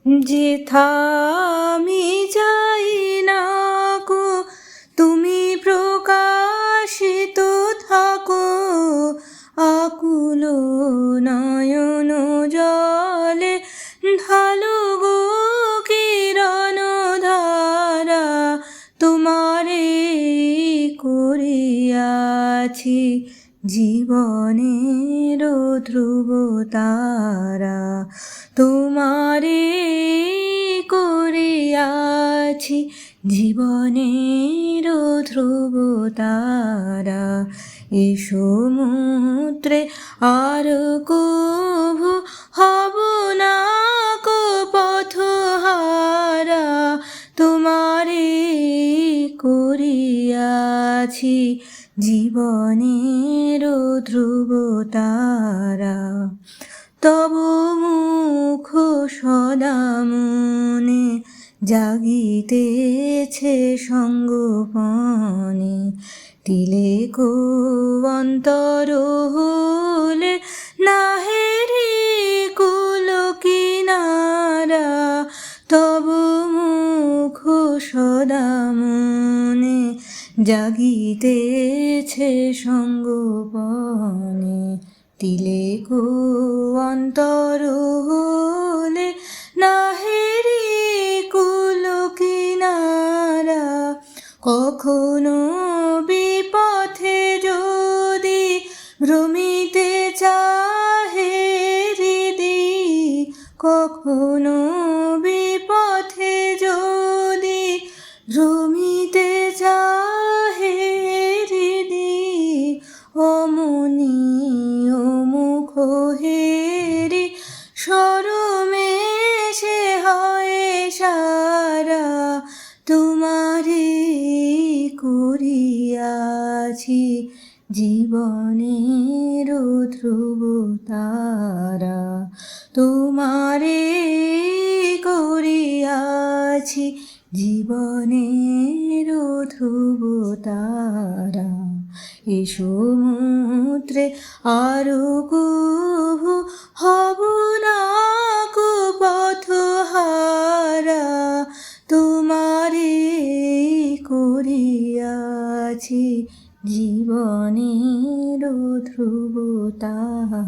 যেথা আমি যাই না গো তুমি প্রকাশিত থাকো, আকুল নয়ন জলে ঢালো গো কিরণ ধারা, তোমারে করিয়াছি জীবনের ধ্রুব তারা, তোমারে করিয়াছি জীবনের ধ্রুব তারা। এ সমুদ্রে আর কভু হব না কো পথহারা, তোমারে করিয়াছি জীবনের ধ্রুব তারা। তব মুখ সদা মনে জাগিতেছে সঙ্গোপনে, তিলেক অন্তর হলে নাহেরি কুল কিনারা, তব মুখ সদা মনে জাগিতেছে সঙ্গোপনে, তিলেক অন্তর হলে নাহেরি কুল কিনারা। কখনো বিপথে যদি ভ্রমিতে চাহে হৃদি, কখনো বিপথে যদি ভ্রমিতে চাহে হৃদি, অমনি ও মুখ হেরি শরমে সে হয় সারা, তোমারে করিয়াছি জীবনের ধ্রুব তারা, তোমারে করিয়াছি জীবনের ধ্রুব তারা। এ সমুদ্রে আরো কভু হব না কো পথহারা, তোমারে করিয়াছি জীবনের ধ্রুব তারা।